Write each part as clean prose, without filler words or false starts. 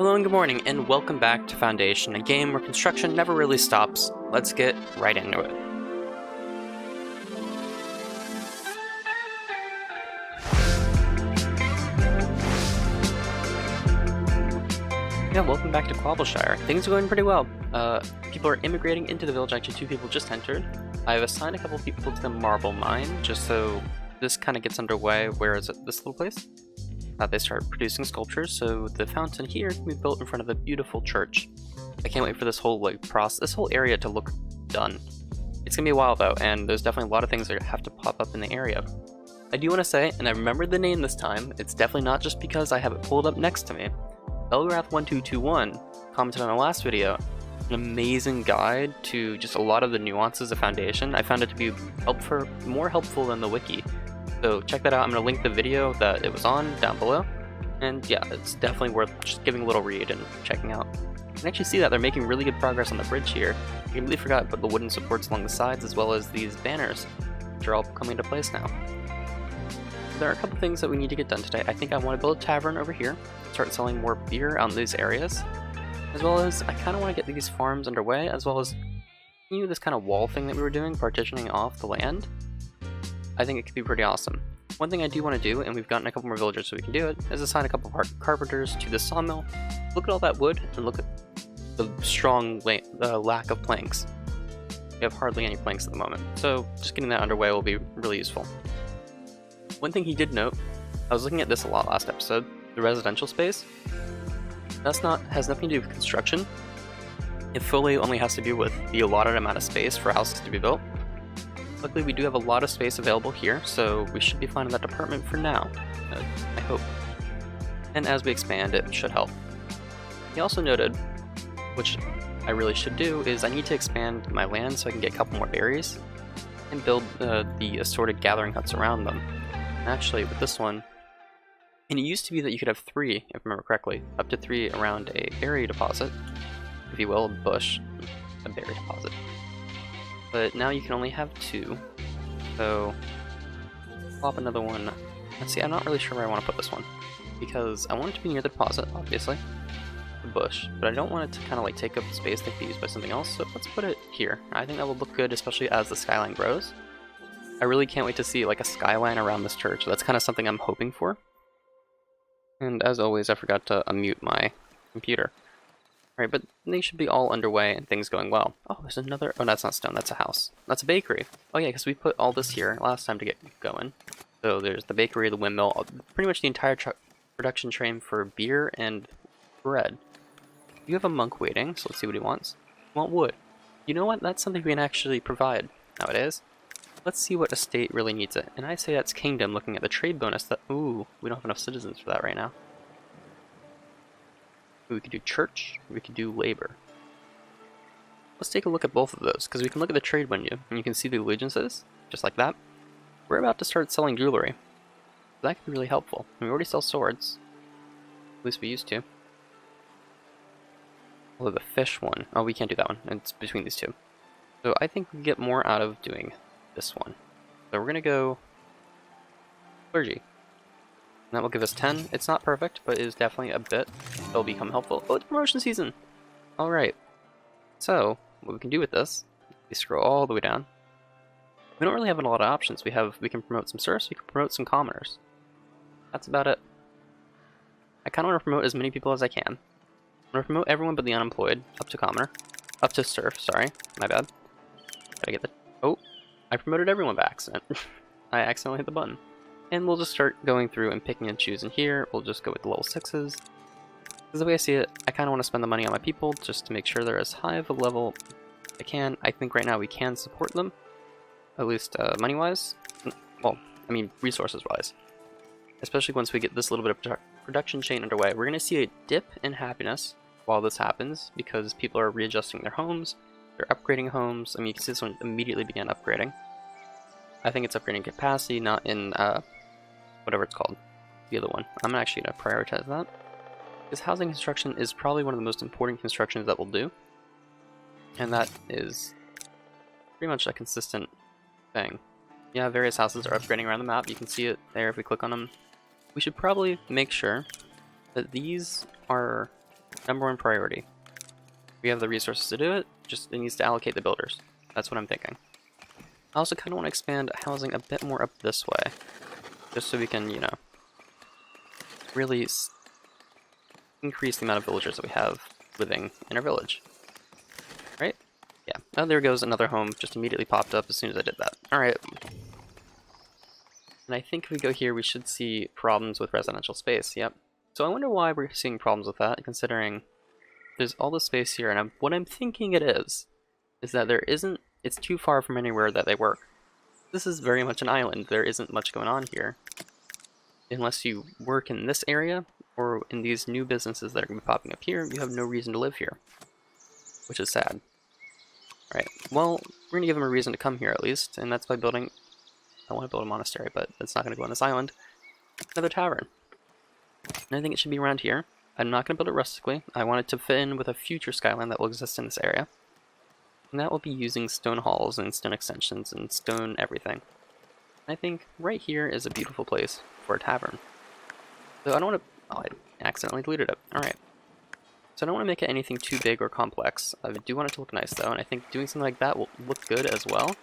Hello and good morning, and welcome back to Foundation, a game where construction never really stops. Let's get right into it. Yeah, welcome back to Quabbleshire. Things are going pretty well. People are immigrating into the village. Actually, 2 people just entered. I've assigned a couple people to the marble mine, just so this kind of gets underway. Where is it? This little place? They start producing sculptures, so the fountain here can be built in front of a beautiful church. I can't wait for this whole this whole area to look done. It's gonna be a while though, and there's definitely a lot of things that have to pop up in the area. I do want to say, and I remembered the name this time, it's definitely not just because I have it pulled up next to me. Elgrath1221 commented on the last video, an amazing guide to just a lot of the nuances of Foundation. I found it to be more helpful than the wiki. So check that out. I'm going to link the video that it was on down below. And yeah, it's definitely worth just giving a little read and checking out. You can actually see that they're making really good progress on the bridge here. I completely forgot to put the wooden supports along the sides as well as these banners, which are all coming into place now. There are a couple things that we need to get done today. I think I want to build a tavern over here, start selling more beer out in these areas, as well as I kind of want to get these farms underway, as well as this kind of wall thing that we were doing, partitioning off the land. I think it could be pretty awesome. One thing I do want to do, and we've gotten a couple more villagers so we can do it, is assign a couple of carpenters to the sawmill. Look at all that wood, and look at the strong lack of planks. We have hardly any planks at the moment, so just getting that underway will be really useful. One thing he did note, I was looking at this a lot last episode, the residential space. Has nothing to do with construction. It fully only has to do with the allotted amount of space for houses to be built. Luckily, we do have a lot of space available here, so we should be fine in that department for now, I hope. And as we expand, it should help. He also noted, which I really should do, is I need to expand my land so I can get a couple more berries and build the assorted gathering huts around them. And actually, with this one, and it used to be that you could have 3, if I remember correctly, up to 3 around a berry deposit, if you will, a bush, a berry deposit. But now you can only have 2, so plop another one. Let's see, I'm not really sure where I want to put this one, because I want it to be near the deposit, obviously, the bush, but I don't want it to kind of like take up the space that could be used by something else, so let's put it here. I think that will look good, especially as the skyline grows. I really can't wait to see like a skyline around this church, so that's kind of something I'm hoping for. And as always, I forgot to unmute my computer. Right, but they should be all underway and things going well. Oh, there's another... Oh, that's not stone, that's a house. That's a bakery. Oh yeah, because we put all this here last time to get going. So there's the bakery, the windmill, pretty much the entire production train for beer and bread. You have a monk waiting, so let's see what he wants. You want wood. You know what? That's something we can actually provide nowadays. Let's see what estate really needs it. And I say that's kingdom, looking at the trade bonus that... Ooh, we don't have enough citizens for that right now. We could do church, we could do labor. Let's take a look at both of those, because we can look at the trade menu, and you can see the allegiances, just like that. We're about to start selling jewelry. That could be really helpful. And we already sell swords. At least we used to. Although the fish one, oh, we can't do that one. It's between these 2. So I think we can get more out of doing this one. So we're going to go clergy. And that will give us 10. It's not perfect, but it is definitely a bit. It'll become helpful. Oh, it's promotion season! Alright. So, what we can do with this, we scroll all the way down. We don't really have a lot of options. We can promote some serfs, we can promote some commoners. That's about it. I kind of want to promote as many people as I can. I'm going to promote everyone but the unemployed, up to commoner. Up to serf, sorry. My bad. Gotta get the... Oh! I promoted everyone by accident. I accidentally hit the button. And we'll just start going through and picking and choosing here. We'll just go with the level 6s. Because the way I see it, I kind of want to spend the money on my people just to make sure they're as high of a level as I can. I think right now we can support them, at least money-wise. Well, I mean resources-wise. Especially once we get this little bit of production chain underway. We're going to see a dip in happiness while this happens because people are readjusting their homes. They're upgrading homes. I mean, you can see this one immediately began upgrading. I think it's upgrading capacity, not in... whatever it's called, the other one. I'm actually going to prioritize that, because housing construction is probably one of the most important constructions that we'll do, and that is pretty much a consistent thing. Yeah, various houses are upgrading around the map. You can see it there if we click on them. We should probably make sure that these are Number one priority. We have the resources to do it, just it needs to allocate the builders. That's what I'm thinking. I also kind of want to expand housing a bit more up this way, just so we can, you know, really increase the amount of villagers that we have living in our village. Right? Yeah. Oh, there goes another home, just immediately popped up as soon as I did that. Alright. And I think if we go here, we should see problems with residential space. Yep. So I wonder why we're seeing problems with that, considering there's all this space here, and what I'm thinking it is that there isn't, it's too far from anywhere that they work. This is very much an island. There isn't much going on here. Unless you work in this area, or in these new businesses that are going to be popping up here, you have no reason to live here. Which is sad. Alright, well, we're going to give them a reason to come here at least, and that's by building... I want to build a monastery, but it's not going to go on this island. Another tavern. And I think it should be around here. I'm not going to build it rustically. I want it to fit in with a future skyline that will exist in this area. And that will be using stone halls and stone extensions and stone everything. I think right here is a beautiful place for a tavern. So I don't want to... Oh, I accidentally deleted it. Alright. So I don't want to make it anything too big or complex. I do want it to look nice though, and I think doing something like that will look good as well.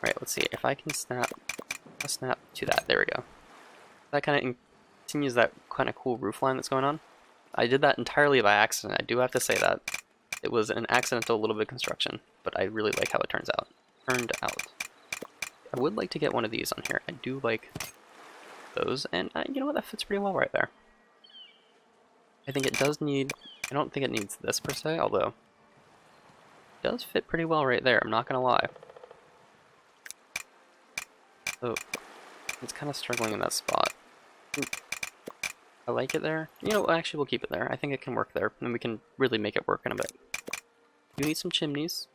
Alright, let's see. If I can snap to that. There we go. That kind of continues that kind of cool roof line that's going on. I did that entirely by accident. I do have to say that. It was an accidental little bit of construction, but I really like how it turns out. I would like to get one of these on here. I do like those, and you know what? That fits pretty well right there. I think it does need... I don't think it needs this per se, although it does fit pretty well right there, I'm not gonna lie. So, it's kind of struggling in that spot. I like it there. You know, actually we'll keep it there. I think it can work there, and we can really make it work in a bit. You need some chimneys.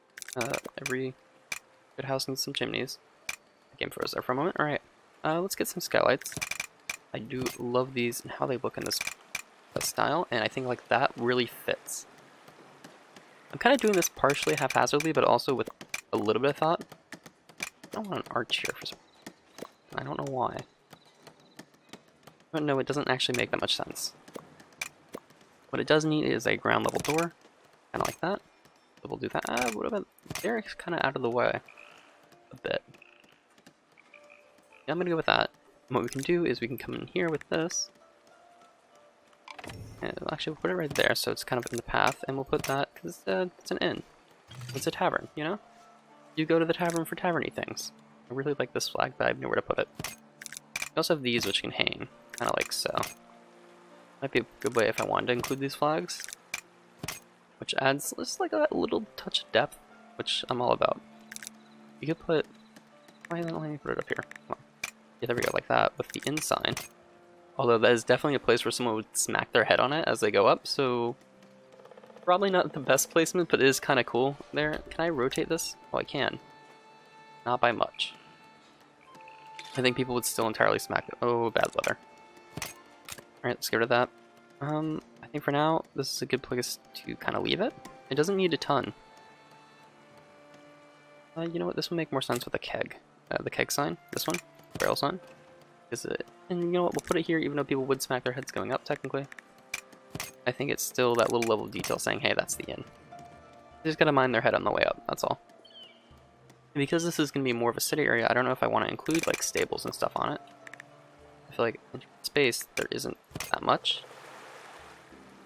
Every good house needs some chimneys. The game froze there for a moment. Alright, let's get some skylights. I do love these and how they look in this style, and I think like that really fits. I'm kind of doing this partially haphazardly, but also with a little bit of thought. I don't want an arch here for some reason. I don't know why. But no, it doesn't actually make that much sense. What it does need is a ground level door, kind of like that. So we'll do that. What about there? It's kind of out of the way a bit. Yeah, I'm gonna go with that. And what we can do is we can come in here with this. And actually, we'll put it right there, so it's kind of in the path, and we'll put that because it's an inn. It's a tavern, you know. You go to the tavern for taverny things. I really like this flag, but I have nowhere to put it. We also have these which can hang, kind of like so. Might be a good way if I wanted to include these flags, which adds just like a little touch of depth, which I'm all about. You could put. Why don't let me put it up here? Come on. Yeah, there we go, like that with the inn sign. Although that is definitely a place where someone would smack their head on it as they go up, so probably not the best placement, but it is kind of cool there. Can I rotate this? Oh, I can. Not by much. I think people would still entirely smack it. Oh, bad weather. Alright, let's get rid of that. I think for now, this is a good place to kind of leave it. It doesn't need a ton. You know what? This will make more sense with a keg. The keg sign. This one. Barrel sign. And you know what, we'll put it here even though people would smack their heads going up, technically. I think it's still that little level of detail saying, hey, that's the inn. They just gotta mind their head on the way up, that's all. And because this is gonna be more of a city area, I don't know if I want to include, like, stables and stuff on it. I feel like in space, there isn't that much.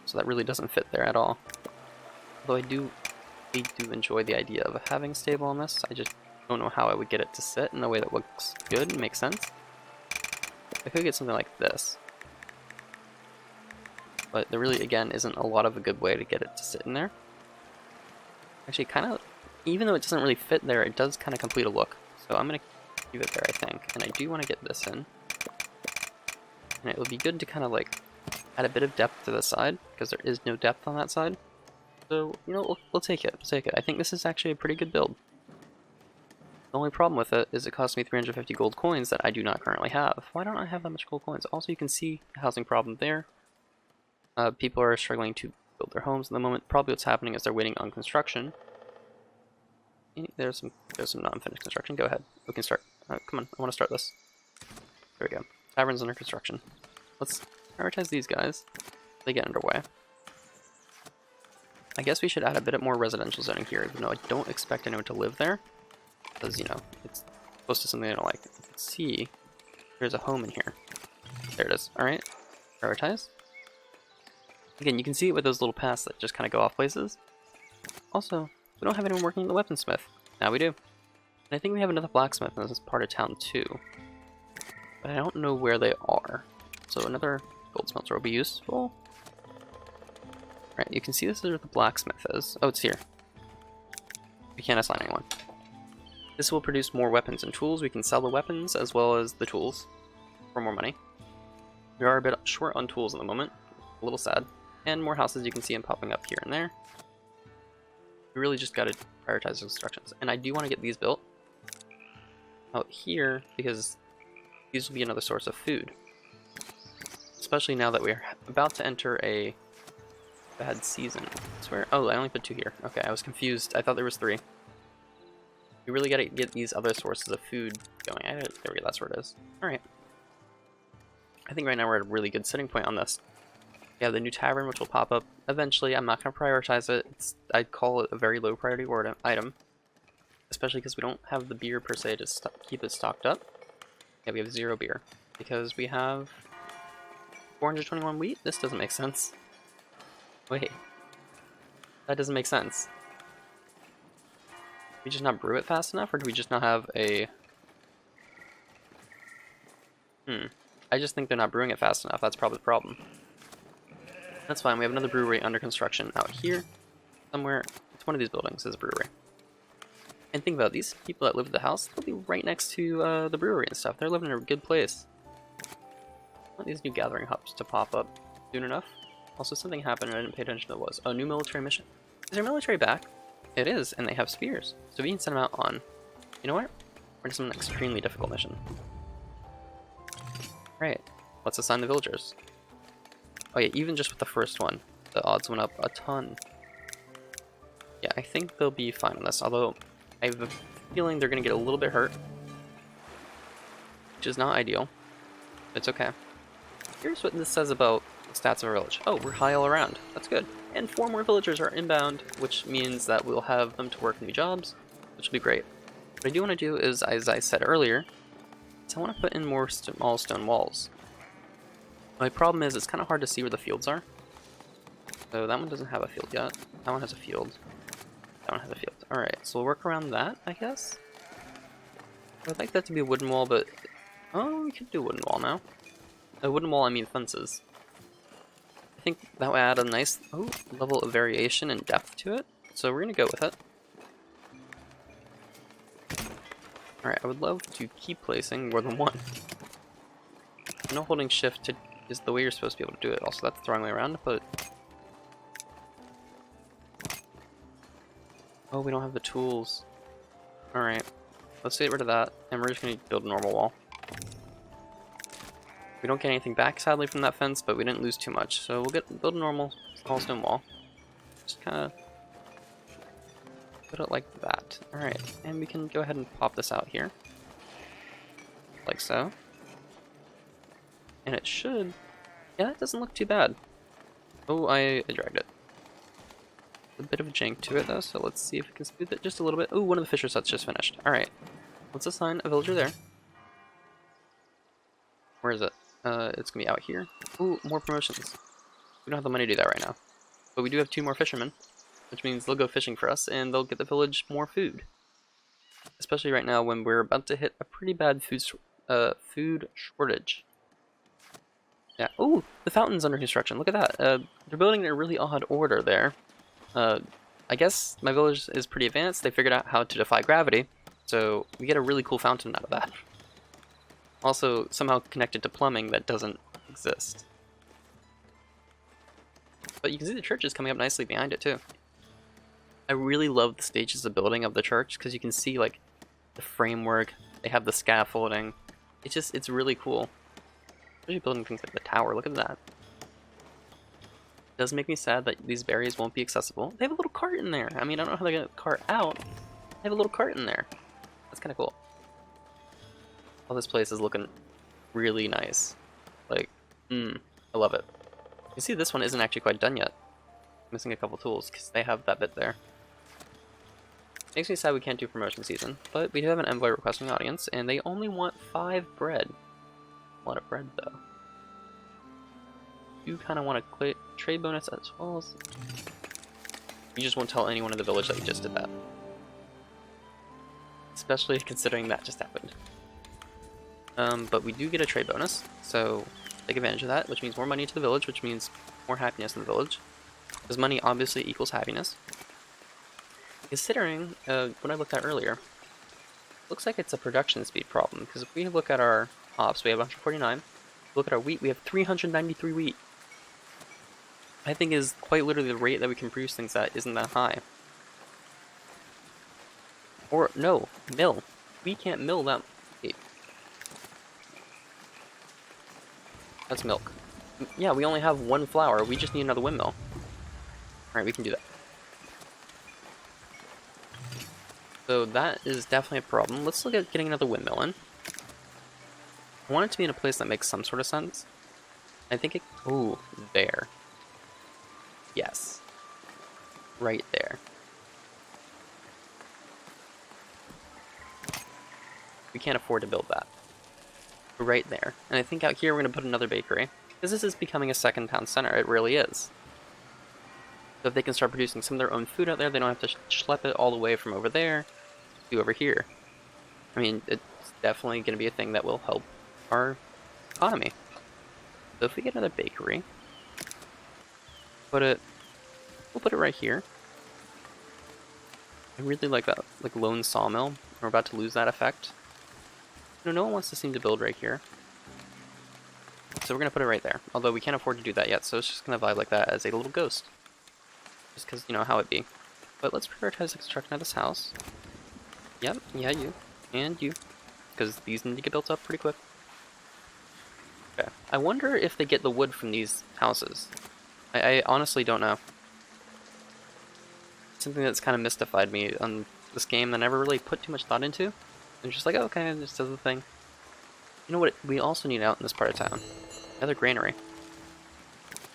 So that really doesn't fit there at all. Although I do enjoy the idea of having a stable on this, I just don't know how I would get it to sit in a way that looks good and makes sense. I could get something like this. But there really, again, isn't a lot of a good way to get it to sit in there. Actually, kind of, even though it doesn't really fit there, it does kind of complete a look. So I'm going to keep it there, I think. And I do want to get this in. And it would be good to kind of like add a bit of depth to the side, because there is no depth on that side. So, you know, we'll take it. We'll take it. I think this is actually a pretty good build. The only problem with it is it cost me 350 gold coins that I do not currently have. Why don't I have that much gold coins? Also, you can see the housing problem there. People are struggling to build their homes at the moment. Probably what's happening is they're waiting on construction. There's some non-finished construction. Go ahead. We can start. Come on, I want to start this. There we go. Tavern's under construction. Let's prioritize these guys. They get underway. I guess we should add a bit more residential zoning here, even though I don't expect anyone to live there. Because, you know, it's close to something I don't like. You can see there's a home in here. There it is. Alright. Prioritize. Again, you can see it with those little paths that just kind of go off places. Also, we don't have anyone working at the weaponsmith. Now we do. And I think we have another blacksmith in this part of town too. But I don't know where they are. So another gold smelter will be useful. Alright, you can see this is where the blacksmith is. Oh, it's here. We can't assign anyone. This will produce more weapons and tools. We can sell the weapons as well as the tools for more money. We are a bit short on tools at the moment. A little sad. And more houses, you can see them popping up here and there. We really just got to prioritize constructions. And I do want to get these built out here because these will be another source of food. Especially now that we're about to enter a bad season. I swear. Oh, I only put 2 here. Okay, I was confused. I thought there was 3. We really got to get these other sources of food going. There we go, that's where it is. Alright. I think right now we're at a really good setting point on this. We have the new tavern, which will pop up eventually. I'm not going to prioritize it. I'd call it a very low priority item. Especially because we don't have the beer per se to keep it stocked up. Yeah, we have 0 beer. Because we have 421 wheat? This doesn't make sense. Wait. That doesn't make sense. Did we just not brew it fast enough, or do we just not have a... I just think they're not brewing it fast enough. That's probably the problem. That's fine. We have another brewery under construction out here. Somewhere. It's one of these buildings is a brewery. And think about it, these people that live in the house, they'll be right next to the brewery and stuff. They're living in a good place. I want these new gathering hubs to pop up soon enough. Also, something happened and I didn't pay attention to what it was. Oh, new military mission. Is our military back? It is, and they have spears. So we can send them out on... You know what? We're just on an extremely difficult mission. Right. Let's assign the villagers. Oh yeah, even just with the first one, the odds went up a ton. Yeah, I think they'll be fine on this, although I have a feeling they're going to get a little bit hurt. Which is not ideal. It's okay. Here's what this says about the stats of our village. Oh, we're high all around. That's good. And 4 more villagers are inbound, which means that we'll have them to work new jobs, which will be great. What I do want to do is, as I said earlier, is I want to put in more small stone walls. My problem is it's kind of hard to see where the fields are. So that one doesn't have a field yet. That one has a field. That one has a field. Alright, so we'll work around that, I guess. I'd like that to be a wooden wall, but... Oh, we could do a wooden wall now. A wooden wall, I mean fences. I think that would add a nice level of variation and depth to it. So we're going to go with it. Alright, I would love to keep placing more than one. I know holding shift is the way you're supposed to be able to do it. Also, that's the wrong way around, but... Oh, we don't have the tools. Alright, let's get rid of that, and we're just going to build a normal wall. We don't get anything back, sadly, from that fence, but we didn't lose too much. So we'll build a normal small stone wall. Just kind of put it like that. Alright, and we can go ahead and pop this out here. Like so. And it should... Yeah, it doesn't look too bad. Oh, I dragged it. A bit of a jank to it, though, so let's see if we can smooth it just a little bit. Oh, one of the fisher sets just finished. Alright, let's assign a villager there. Where is it? It's gonna be out here. Ooh, more promotions. We don't have the money to do that right now. But we do have 2 more fishermen, which means they'll go fishing for us, and they'll get the village more food. Especially right now when we're about to hit a pretty bad food shortage. Yeah. Ooh, the fountain's under construction. Look at that. They're building in a really odd order there. I guess my village is pretty advanced. They figured out how to defy gravity, so we get a really cool fountain out of that. Also, somehow connected to plumbing that doesn't exist. But you can see the church is coming up nicely behind it, too. I really love the stages of building of the church, because you can see, like, the framework, they have the scaffolding. It's really cool. Especially building things like the tower, look at that. It does make me sad that these berries won't be accessible. They have a little cart in there. I mean, I don't know how they're going to cart out. They have a little cart in there. That's kind of cool. Oh, this place is looking really nice. Like, I love it. You see, this one isn't actually quite done yet. Missing a couple tools, because they have that bit there. Makes me sad we can't do promotion season, but we do have an envoy requesting audience, and they only want 5 bread. A lot of bread, though. You kind of want to quit trade bonus as well as... You just won't tell anyone in the village that you just did that. Especially considering that just happened. But we do get a trade bonus, so take advantage of that, which means more money to the village, which means more happiness in the village. Because money obviously equals happiness. Considering what I looked at earlier, looks like it's a production speed problem, because if we look at our hops, we have 149. Look at our wheat, we have 393 wheat. I think is quite literally the rate that we can produce things at isn't that high. Or, no, mill. We can't mill that. Wait. That's milk. Yeah, we only have 1 flour, we just need another windmill. Alright, we can do that. So that is definitely a problem. Let's look at getting another windmill in. I want it to be in a place that makes some sort of sense. I think it... Ooh, there. Yes. Right there. We can't afford to build that. Right there. And I think out here we're going to put another bakery. Because this is becoming a second town center. It really is. So if they can start producing some of their own food out there, they don't have to schlep it all the way from over there to over here. I mean, it's definitely going to be a thing that will help our economy. So if we get another bakery, we'll put it right here. I really like that, like, lone sawmill. We're about to lose that effect. No one wants to seem to build right here. So we're going to put it right there. Although we can't afford to do that yet, so it's just going to vibe like that as a little ghost. Just because, you know, how it be. But let's prioritize the construction of this house. Yep, yeah, you. And you. Because these need to get built up pretty quick. Okay. I wonder if they get the wood from these houses. I honestly don't know. Something that's kind of mystified me on this game that I never really put too much thought into. I'm just like, oh, okay, this does the thing. You know what we also need out in this part of town? Another granary.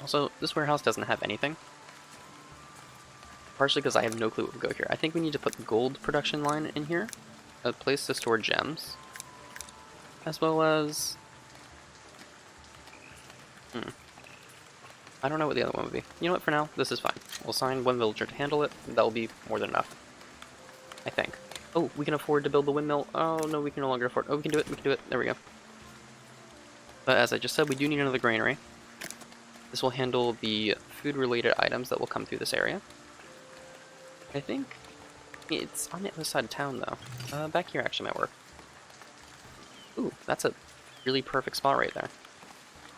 Also, this warehouse doesn't have anything. Partially because I have no clue what would go here. I think we need to put the gold production line in here. A place to store gems. As well as... I don't know what the other one would be. You know what, for now, this is fine. We'll assign 1 villager to handle it. That'll be more than enough. I think. Oh, we can afford to build the windmill. Oh, no, we can no longer afford... Oh, we can do it, we can do it. There we go. But as I just said, we do need another granary. This will handle the food-related items that will come through this area. I think it's on the other side of town, though. Back here actually might work. Ooh, that's a really perfect spot right there.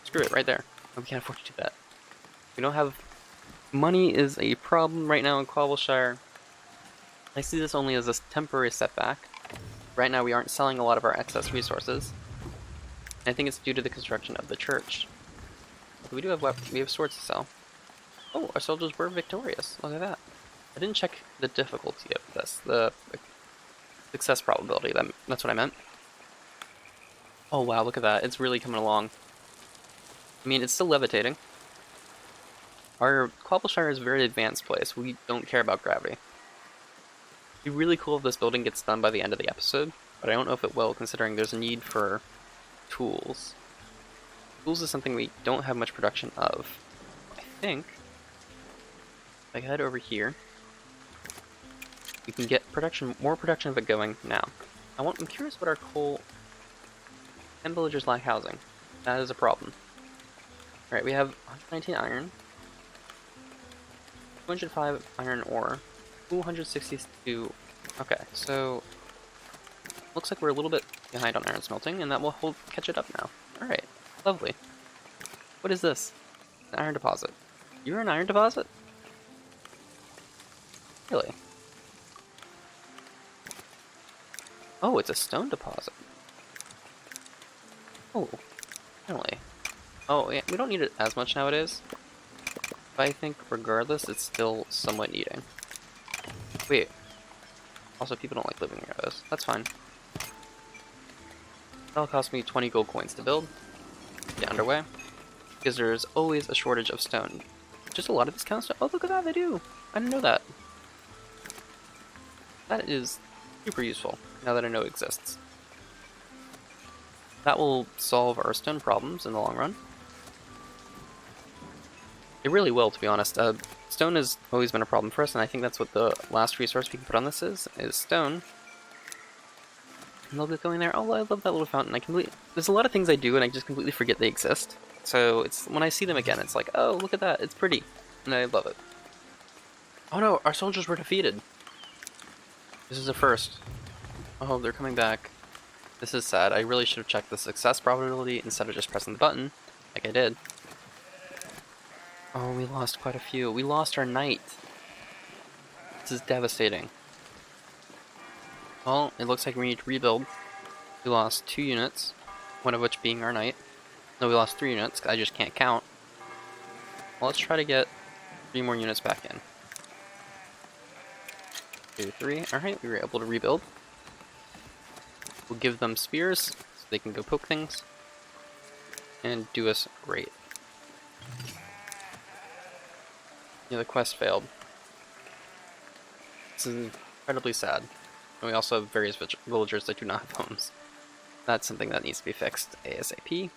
Screw it, right there. Oh, we can't afford to do that. We don't have... Money is a problem right now in Quabbleshire. I see this only as a temporary setback. Right now we aren't selling a lot of our excess resources. And I think it's due to the construction of the church. We do have we have swords to sell. Oh, our soldiers were victorious. Look at that. I didn't check the difficulty of this, the success probability. That's what I meant. Oh wow, look at that. It's really coming along. I mean, it's still levitating. Our Quabbleshire is a very advanced place. We don't care about gravity. It'd be really cool if this building gets done by the end of the episode, but I don't know if it will, considering there's a need for tools. Tools is something we don't have much production of. I think if I head over here, we can get more production of it going now. I'm curious what our coal... 10 villagers lack housing. That is a problem. Alright, we have 119 iron, 205 iron ore, 262... Okay, so... Looks like we're a little bit behind on iron smelting, and that will catch it up now. Alright, lovely. What is this? An iron deposit. You're an iron deposit? Really? Oh, it's a stone deposit. Oh, really? Oh, yeah, we don't need it as much nowadays. But I think, regardless, it's still somewhat needing. Wait. Also, people don't like living near those. That's fine. That'll cost me 20 gold coins to build. Get underway. Because there's always a shortage of stone. just a lot of these cows. Oh, look at that, they do! I didn't know that. That is super useful, now that I know it exists. That will solve our stone problems in the long run. It really will, to be honest. Stone has always been a problem for us, and I think that's what the last resource we can put on this is stone. And they'll be going there. Oh, I love that little fountain. There's a lot of things I do, and I just completely forget they exist. So it's when I see them again, it's like, oh, look at that, it's pretty, and I love it. Oh no, our soldiers were defeated. This is a first. Oh, they're coming back. This is sad. I really should have checked the success probability instead of just pressing the button, like I did. Oh, we lost quite a few. We lost our knight. This is devastating. Well, it looks like we need to rebuild. We lost 2 units, one of which being our knight. No, we lost 3 units, because I just can't count. Well, let's try to get 3 more units back in. 2, 3. Alright, we were able to rebuild. We'll give them spears, so they can go poke things. And do us great. Yeah, the quest failed. This is incredibly sad. And we also have various villagers that do not have homes. That's something that needs to be fixed ASAP.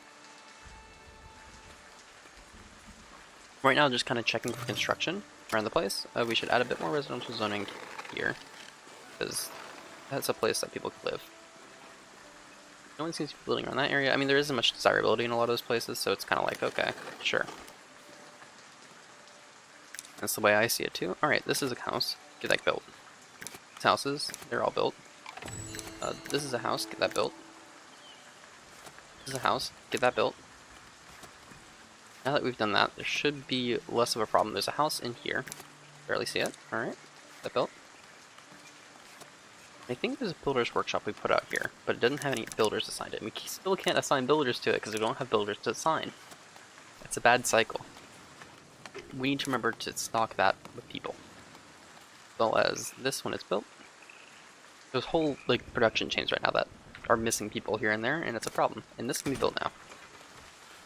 Right now, just kind of checking for construction around the place. We should add a bit more residential zoning here, because that's a place that people could live. No one seems to be building around that area. I mean, there isn't much desirability in a lot of those places, so it's kind of like, okay, sure. That's the way I see it too. Alright, this is a house. Get that built. These houses, they're all built. This is a house. Get that built. This is a house. Get that built. Now that we've done that, there should be less of a problem. There's a house in here. Barely see it. Alright. That built. I think there's a builder's workshop we put out here, but it doesn't have any builders assigned to it. We still can't assign builders to it because we don't have builders to assign. It's a bad cycle. We need to remember to stock that with people. As well as this one is built. There's whole like production chains right now that are missing people here and there, and it's a problem. And this can be built now.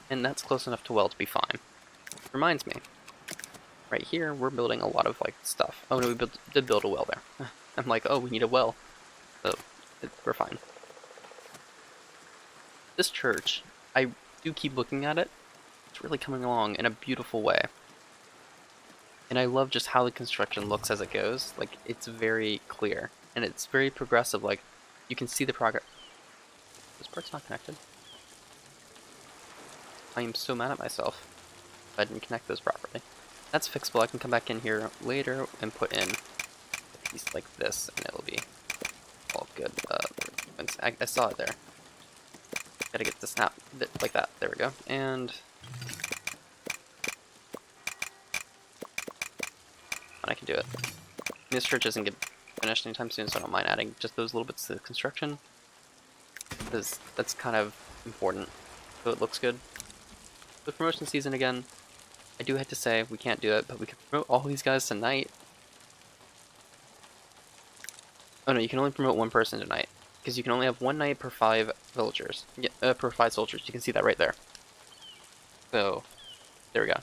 And that's close enough to well to be fine. Reminds me, right here we're building a lot of like stuff. Oh no, we did build a well there. I'm like, oh, we need a well. So we're fine. This church, I do keep looking at it. It's really coming along in a beautiful way. And I love just how the construction looks as it goes. Like, it's very clear. And it's very progressive. Like, you can see the progress. This part's not connected. I am so mad at myself if I didn't connect those properly. That's fixable. I can come back in here later and put in a piece like this, and it'll be all good. I saw it there. Gotta get the snap bit like that. There we go. And I can do it. This church isn't getting finished anytime soon, so I don't mind adding just those little bits to the construction, because that's kind of important, so it looks good. The promotion season again, I do have to say we can't do it, but we can promote all these guys tonight. Oh no, you can only promote 1 person tonight, because you can only have 1 knight per 5 villagers. Yeah, per 5 soldiers. You can see that right there. So there we go.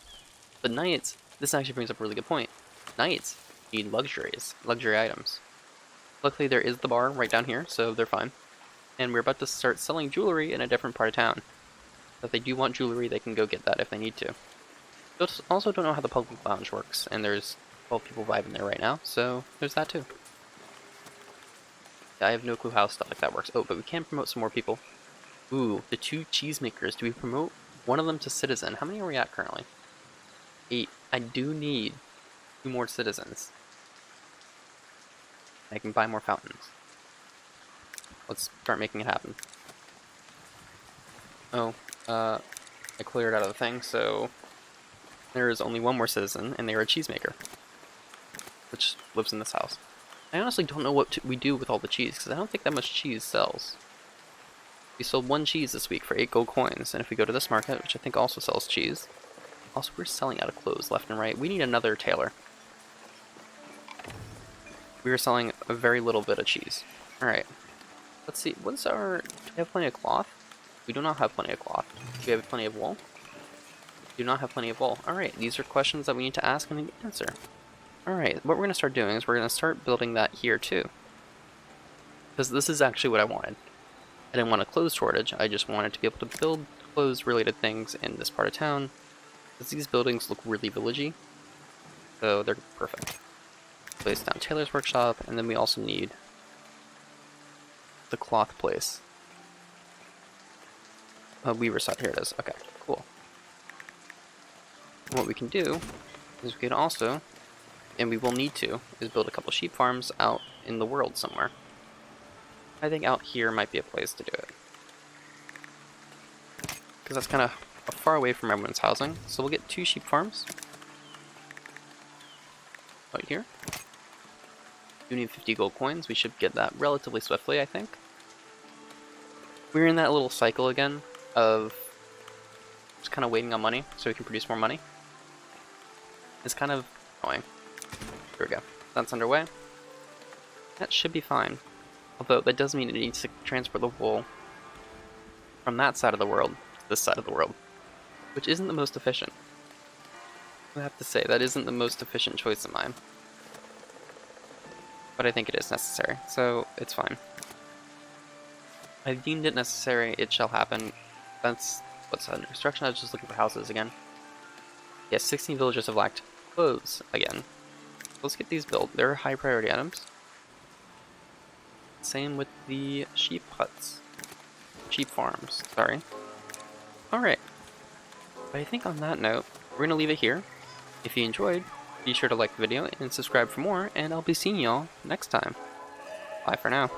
But knights, this actually brings up a really good point. Knights need luxury items. Luckily there is the bar right down here, so they're fine. And we're about to start selling jewelry in a different part of town. So if they do want jewelry, they can go get that if they need to. Also don't know how the public lounge works, and there's 12 people vibing there right now, so there's that too. Yeah, I have no clue how stuff like that works. Oh, but we can promote some more people. Ooh, the 2 cheesemakers. Do we promote one of them to citizen? How many are we at currently? 8. I do need 2 more citizens. I can buy more fountains. Let's start making it happen. Oh, I cleared out of the thing, so there is only 1 more citizen, and they are a cheesemaker, which lives in this house. I honestly don't know what we do with all the cheese, because I don't think that much cheese sells. We sold 1 cheese this week for 8 gold coins, and if we go to this market, which I think also sells cheese. Also, we're selling out of clothes left and right. We need another tailor. We are selling a very little bit of cheese. Alright. Let's see. What's our... Do we have plenty of cloth? We do not have plenty of cloth. Do we have plenty of wool? Do not have plenty of wool. Alright, these are questions that we need to ask and answer. Alright, what we're going to start doing is we're going to start building that here too. Because this is actually what I wanted. I didn't want a clothes shortage, I just wanted to be able to build clothes related things in this part of town. Because these buildings look really villagey. So they're perfect. Place down tailor's workshop, and then we also need the cloth place. Weaver's side, here it is. Okay, cool. And what we can do is we can also, and we will need to, is build a couple sheep farms out in the world somewhere. I think out here might be a place to do it. Because that's kind of far away from everyone's housing. So we'll get 2 sheep farms. Right here. We need 50 gold coins. We should get that relatively swiftly, I think. We're in that little cycle again of just kind of waiting on money so we can produce more money. It's kind of annoying. Here we go. That's underway. That should be fine. Although that does mean it needs to transport the wool from that side of the world to this side of the world, which isn't the most efficient. I have to say, that isn't the most efficient choice of mine. But I think it is necessary, so it's fine. I've deemed it necessary, it shall happen. That's what's under construction. I was just looking for houses again. Yes, 16 villagers have lacked clothes again. Let's get these built. They're high priority items. Same with the sheep huts. Sheep farms, sorry. Alright. But I think on that note, we're going to leave it here. If you enjoyed, be sure to like the video and subscribe for more, and I'll be seeing y'all next time. Bye for now.